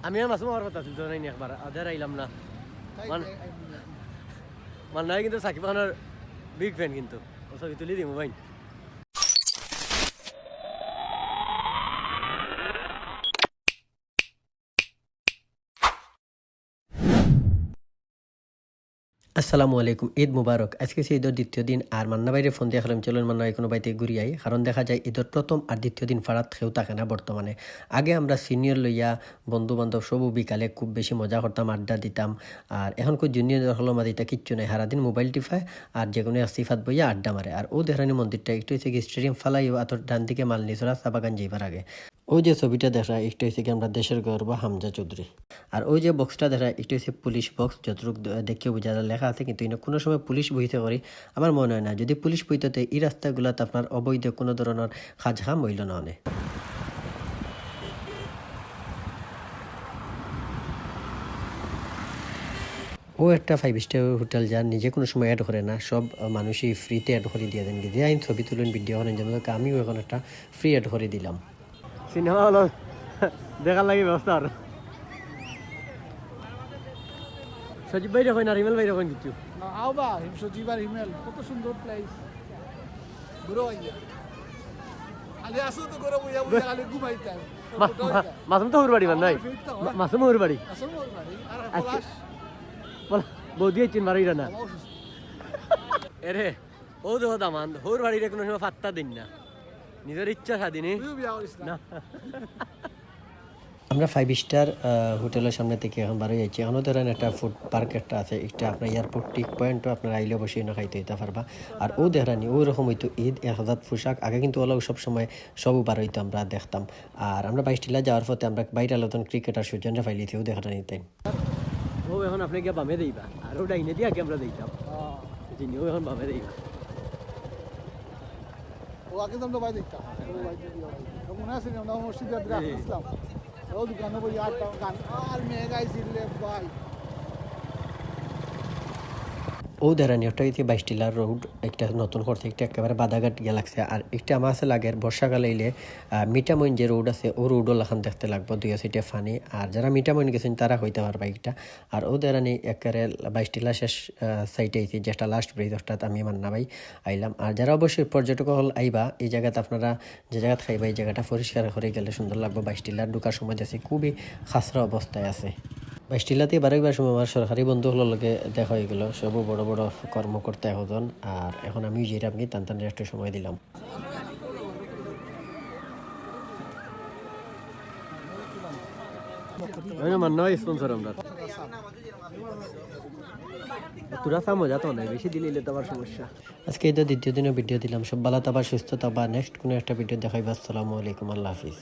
আমি আর মাসুম আমার কথা ছিল নাই একবার আধার আইলাম না মানে নাই কিন্তু সাকিব খানের বিগ ফ্যান কিন্তু ও ছবি তুলি দিই মোবাইল আসসালামু আলাইকুম ঈদ মুবারক আজকে সে ঈদের দ্বিতীয় দিন আর মান্না বাইরে ফোন দিয়ে খেলাম চলুন মান্না কোনো বাইতে ঘুরিয়াই কারণ দেখা যায় ঈদের প্রথম আর দ্বিতীয় দিন ফাড়াত খেউ থাকে না বর্তমানে আগে আমরা সিনিয়র লইয়া বন্ধু বান্ধব সব বিকালে খুব বেশি মজা করতাম আড্ডা দিতাম আর এখন খুব জুনিয়র হলো মাদিটা কিচ্ছু নাই সারাদিন মোবাইল টিফায় আর যে কোনো সিফাত বইয়া আড্ডা মারে আর ও দেহরানি মন্দিরটা একটু হচ্ছে কি স্টেডিয়াম ফালাইও আতর ডান দিকে মালনিসরা সাবাগান যাইবার আগে ওই যে ছবিটা দেখা একটু হচ্ছে কি আমরা দেশের গর্ব হামজা চৌধুরী আর ওই যে বক্সটা দেখা একটু হচ্ছে পুলিশ বক্স যতটুকু দেখিয়ে বোঝা লেখা আছে কিন্তু কোনো সময় পুলিশ বইতে করি আমার মনে হয় না যদি পুলিশ বইতে এই রাস্তাগুলোতে আপনার অবৈধ কোনো ধরনের খাজা মইল না অনেক ও একটা 5 স্টার হোটেল যার নিজে কোনো সময় অ্যাড করে না সব মানুষই ফ্রিতে অ্যাড করে দিয়ে দেন যে আইন ছবি তুলেন ভিডিও করেন যেমন আমিও এখন একটা ফ্রি অ্যাড করে দিলাম সিনেমা হল দেখার লাগে ব্যবস্থা আর সজীব ভাই দেখেন আর হিমেল ভাই দেখেন কিছু আওবা সজীব আর হিমেল কত সুন্দর প্লেস ঘুরো আইয়া আলে আসো তো ঘুরো বুঝা বুঝা আলে ঘুমাইতাম মাসুম তো হুর বাড়ি নাই মাসুম হুর বাড়ি আর বল বৌদি চিন মারি না এরে ও দেখো দামান হুর বাড়িরে কোনো সময় ফাত্তা দিন না নিজের ইচ্ছা স্বাধীনে না আমরা 5 স্টার হোটেলের সামনে থেকে এখন বারো যাচ্ছি এখনও ধরেন একটা ফুড পার্ক একটা আছে একটা আপনার এয়ারপোর্ট টিক পয়েন্টও আপনার আইলে বসে না খাইতে হইতে পারবা আর ও দেহরানি ওই রকম হইতো ঈদ 1000 পোশাক আগে কিন্তু ওলা সব সময় সব বার হইতো আমরা দেখতাম আর আমরা 22 টিলা যাওয়ার পথে আমরা বাইরে আলোচন ক্রিকেটার সুজনরা ফাইলিতে ও দেখাটা নিতেন ও এখন আপনি গিয়ে বামে দিইবা আর ওটা ইনে দিয়ে আগে আমরা দিতাম যিনি ও এখন বামে দিইবা ও আগে তো আমরা ভাই দেখতাম মনে আছে আমরা মসজিদে আসলাম ও দোকানে বই গান আর মেয়ে গাইছিলে ভাই ও দেরানি ওটা হইতে 22 টিলার রোড একটা নতুন করতে একটা একেবারে বাদাঘাট গিয়ে লাগছে আর একটা আমার আছে লাগের বর্ষাকালে এলে মিটামইন যে রোড আছে ও রোডও লাখান দেখতে লাগবো দুই সাইডে ফানি আর যারা মিটামইন গেছেন তারা হইতে পারবা একটা আর ও দেরানি একেবারে 22 টিলা শেষ সাইডে আইছে যেটা লাস্ট ব্রিজ অর্থাৎ আমি মান্না ভাই আইলাম আর যারা অবশ্যই পর্যটক হল আইবা এই জায়গাতে আপনারা যে জায়গাতে খাইবা এই জায়গাটা পরিষ্কার করে গেলে সুন্দর লাগবে 22 টিলার ঢোকার সময় আছে খুবই খাসরা অবস্থায় আছে 22 টিলাতে বারবার সময় আমার সরকারি বন্ধুগুলোর লগে দেখা হয়ে গেল সব বড় বড় কর্মকর্তা এখন আর এখন আমি যেটা আপনি টান একটু সময় দিলাম আজকে এই তো দ্বিতীয় দিনে ভিডিও দিলাম সব ভালো থাকবা সুস্থ থাকবা নেক্সট কোনো একটা ভিডিও দেখাইবা আসসালামু আলাইকুম আল্লাহ হাফিজ।